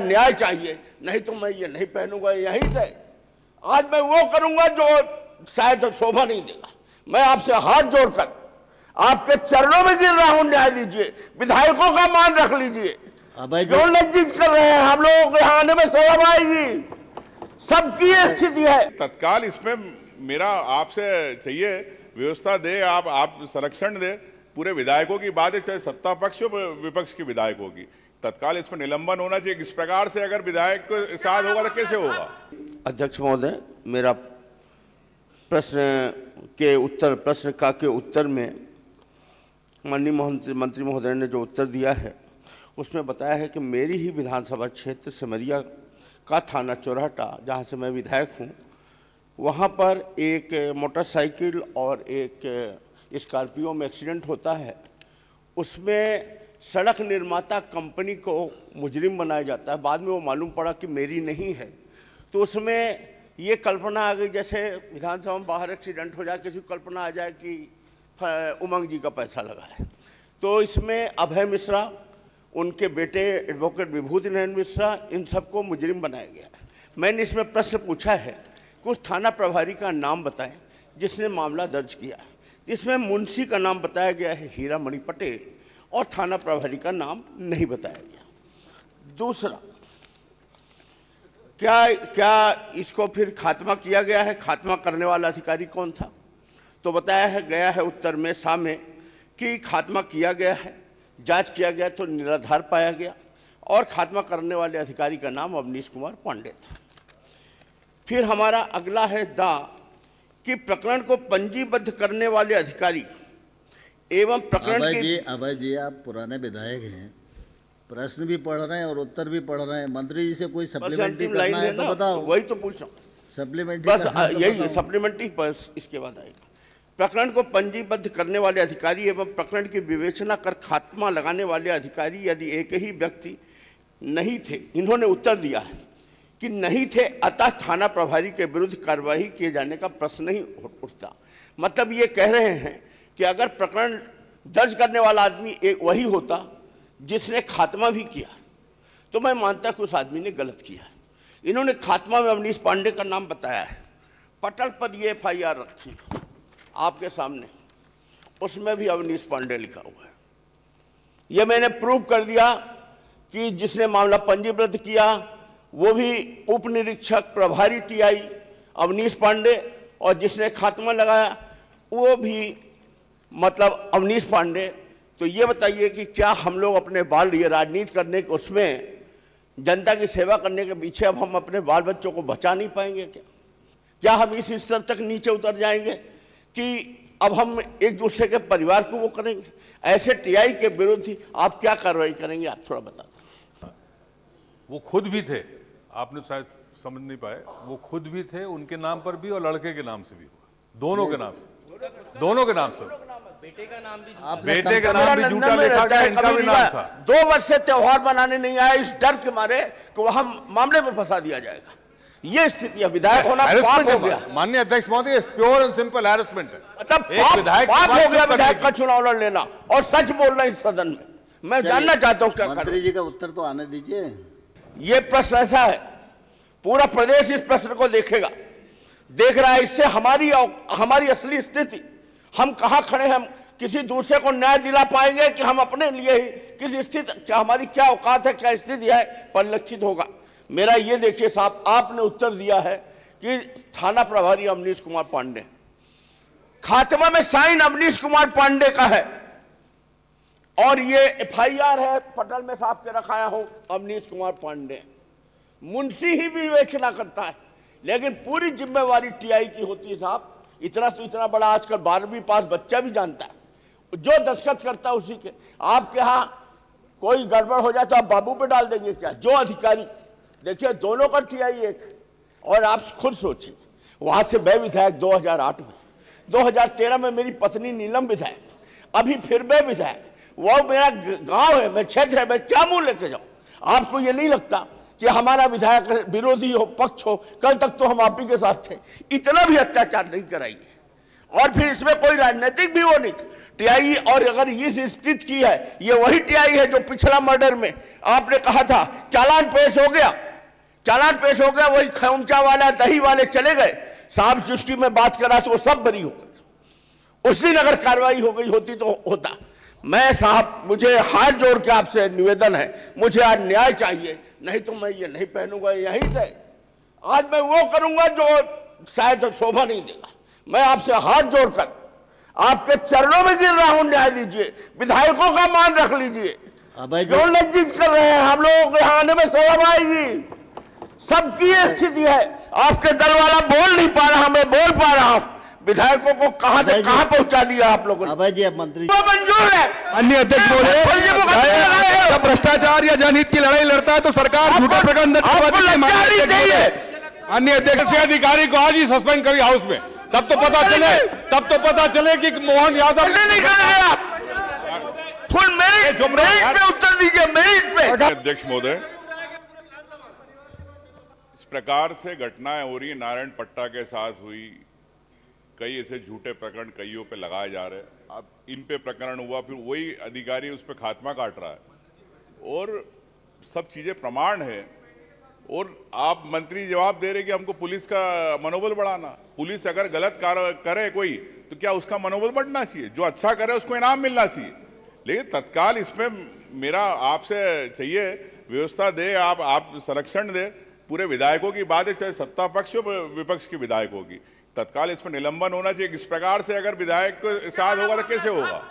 न्याय चाहिए, नहीं तो मैं ये नहीं पहनूंगा यहीं से। आज मैं वो करूंगा जो शायद शोभा नहीं देगा। मैं आपसे हाथ जोड़कर आपके चरणों में गिर रहा हूं, न्याय दीजिए, विधायकों का मान रख लीजिए। जो लज्जित कर रहे हैं, हम लोगों के आने में शोभा आएगी, सबकी स्थिति है। तत्काल इसमें मेरा आपसे चाहिए व्यवस्था दे, आप संरक्षण दे। पूरे विधायकों की बात है, चाहे सत्ता पक्ष हो विपक्ष के विधायकों की, तत्काल इसमें निलंबन होना चाहिए। इस प्रकार से अगर विधायक के साथ होगा तो कैसे होगा? अध्यक्ष महोदय, मेरा प्रश्न के उत्तर में माननीय मंत्री महोदय ने जो उत्तर दिया है उसमें बताया है कि मेरी ही विधानसभा क्षेत्र सिमरिया का थाना चौराहा, जहाँ से मैं विधायक हूँ, वहाँ पर एक मोटरसाइकिल और एक स्कॉर्पियो में एक्सीडेंट होता है। उसमें सड़क निर्माता कंपनी को मुजरिम बनाया जाता है। बाद में वो मालूम पड़ा कि मेरी नहीं है। तो उसमें ये कल्पना आ गई जैसे विधानसभा में बाहर एक्सीडेंट हो जाए, किसी को कल्पना आ जाए कि उमंग जी का पैसा लगा है। तो इसमें अभय मिश्रा, उनके बेटे एडवोकेट विभूति नारायण मिश्रा, इन सबको मुजरिम बनाया गया है। मैंने इसमें प्रश्न पूछा है कि उस थाना प्रभारी का नाम बताएं जिसने मामला दर्ज किया है। इसमें मुंशी का नाम बताया गया है हीरा मणि पटेल, और थाना प्रभारी का नाम नहीं बताया गया। दूसरा, क्या इसको फिर खात्मा किया गया है? खात्मा करने वाला अधिकारी कौन था? तो बताया गया है उत्तर में सामने कि खात्मा किया गया है, जांच किया गया तो निराधार पाया गया, और खात्मा करने वाले अधिकारी का नाम अवनीश कुमार पांडे था। फिर हमारा अगला है कि प्रकरण को पंजीबद्ध करने वाले अधिकारी एवं प्रकरण के। अभय जी, आप पुराने विधायक हैं, प्रश्न भी पढ़ रहे हैं और उत्तर भी पढ़ रहे हैं। मंत्री जी से कोई सप्लीमेंट्री करना है तो बताओ। वही तो पूछ रहा हूँ, सप्लीमेंट्री बस यही सप्लीमेंट्री, बस इसके बाद आएगा। प्रकरण को पंजीबद्ध करने वाले अधिकारी एवं प्रकरण की विवेचना कर खात्मा लगाने वाले अधिकारी यदि एक ही व्यक्ति नहीं थे, इन्होंने उत्तर दिया है कि नहीं थे, अतः थाना प्रभारी के विरुद्ध कार्रवाई किए जाने का प्रश्न नहीं उठता। मतलब ये कह रहे हैं कि अगर प्रकरण दर्ज करने वाला आदमी एक वही होता जिसने खात्मा भी किया, तो मैं मानता कि उस आदमी ने गलत किया। इन्होंने खात्मा में अवनीश पांडे का नाम बताया है, पटल पर ये FIR रखी आपके सामने, उसमें भी अवनीश पांडे लिखा हुआ है। यह मैंने प्रूव कर दिया कि जिसने मामला पंजीबद्ध किया वो भी उप निरीक्षक प्रभारी TI अवनीश पांडे, और जिसने खात्मा लगाया वो भी मतलब अवनीश पांडे। तो ये बताइए कि क्या हम लोग अपने ये राजनीति करने के उसमें जनता की सेवा करने के पीछे अब हम अपने बाल बच्चों को बचा नहीं पाएंगे? क्या हम इस स्तर तक नीचे उतर जाएंगे कि अब हम एक दूसरे के परिवार को वो करेंगे? ऐसे TI के विरुद्ध ही आप क्या कार्रवाई करेंगे, आप थोड़ा बता दें। वो खुद भी थे, आपने शायद समझ नहीं पाए, वो खुद भी थे, उनके नाम पर भी और लड़के के नाम से भी हुआ, दोनों के नाम से। बेटे का नाम भी झूठा लिखा गया, इनका भी नाम था। 2 वर्ष से त्योहार मनाने नहीं आया इस डर के मारे कि वहां मामले में फंसा दिया जाएगा। ये स्थिति है, विधायक होना पाप हो गया। माननीय अध्यक्ष महोदय, प्योर एंड सिंपल हैरेसमेंट है। मतलब पाप हो गया विधायक का चुनाव लड़ लेना और सच बोलना इस सदन में। मैं जानना चाहता हूँ क्या मंत्री जी का उत्तर तो आने दीजिए। ये प्रश्न ऐसा है, पूरा प्रदेश इस प्रश्न को देख रहा है। इससे हमारी असली स्थिति, हम कहां खड़े हैं, हम किसी दूसरे को न्याय दिला पाएंगे कि हम अपने लिए ही किसी स्थिति, क्या हमारी क्या औकात है, क्या स्थिति है, परिलक्षित होगा। मेरा ये देखिए साहब, आपने उत्तर दिया है कि थाना प्रभारी अवनीश कुमार पांडे, खात्मा में साइन अवनीश कुमार पांडे का है, और ये FIR है पटल में साहब के रखाया हूं अवनीश कुमार पांडे। मुंशी ही भी विवेचना करता है, लेकिन पूरी जिम्मेवारी TI की होती है साहब। इतना बड़ा आजकल 12वीं पास बच्चा भी जानता है, जो दस्तखत करता है उसी के। आपके यहाँ कोई गड़बड़ हो जाए तो आप बाबू पे डाल देंगे क्या? जो अधिकारी, देखिए दोनों का TI एक, और आप खुद सोचिए, वहां से मैं विधायक 2008 में, 2013 में मेरी पत्नी नीलम विधायक, अभी फिर मैं विधायक। वो मेरा गांव है, मैं क्षेत्र है, मैं क्या मुंह लेके जाऊं? आपको ये नहीं लगता कि हमारा विधायक विरोधी हो, पक्ष हो? कल तक तो हम आप ही के साथ थे। इतना भी अत्याचार नहीं कराइए। और फिर इसमें कोई राजनीतिक भी वो नहीं था। टीआई, और अगर इस स्थिति की है, ये वही टीआई है जो पिछला मर्डर में आपने कहा था चालान पेश हो गया, चालान पेश हो गया, वही खौमचा वाला दही वाले चले गए, साहब जिसकी मैं बात कर रहा था वो सब बरी हो गए। उस दिन अगर कार्रवाई हो गई होती तो होता। मैं साहब, मुझे हाथ जोड़ के आपसे निवेदन है, मुझे आज न्याय चाहिए, नहीं तो मैं ये नहीं पहनूंगा यहीं से। आज मैं वो करूंगा जो शायद शोभा नहीं देगा। मैं आपसे हाथ जोड़कर आपके चरणों में गिर रहा हूं, न्याय दीजिए, विधायकों का मान रख लीजिए। जो लज्जित कर रहे हैं, हम लोगों के आने में शोभा आएगी। सबकी ये स्थिति है, आपके दल वाला बोल नहीं पा रहा, मैं बोल पा रहा हूं। विधायकों को कहां से कहां पहुंचा दिया आप लोगों ने। अभय जी, अब मंत्री वो मंजूर है। अन्य अध्यक्ष बोले जब भ्रष्टाचार या जनहित की लड़ाई लड़ता है तो सरकार झूठा प्रकरण दर्ज करवाती है। अन्य अध्यक्ष अधिकारी को आज ही सस्पेंड करिए हाउस में, तब तो पता चले कि मोहन यादव नहीं करेंगे आप। फुल मेरिट पे उत्तर दीजिए, मेरिट पे। अध्यक्ष महोदय, इस प्रकार से घटनाएं हो रही है, नारायण पट्टा के साथ हुई, कई ऐसे झूठे प्रकरण कईयों पे लगाए जा रहे हैं। अब इन पे प्रकरण हुआ, फिर वही अधिकारी उस पे खात्मा काट रहा है, और सब चीजें प्रमाण है। और आप मंत्री जवाब दे रहे कि हमको पुलिस का मनोबल बढ़ाना। पुलिस अगर गलत कार्य करे कोई, तो क्या उसका मनोबल बढ़ना चाहिए? जो अच्छा करे उसको इनाम मिलना चाहिए। लेकिन तत्काल इसमें मेरा आपसे चाहिए व्यवस्था दे, आप संरक्षण दे। पूरे विधायकों की बात है, चाहे सत्ता पक्ष हो विपक्ष के विधायकों की, तत्काल इसमें निलंबन होना चाहिए। इस प्रकार से अगर विधायक के साथ होगा तो कैसे होगा?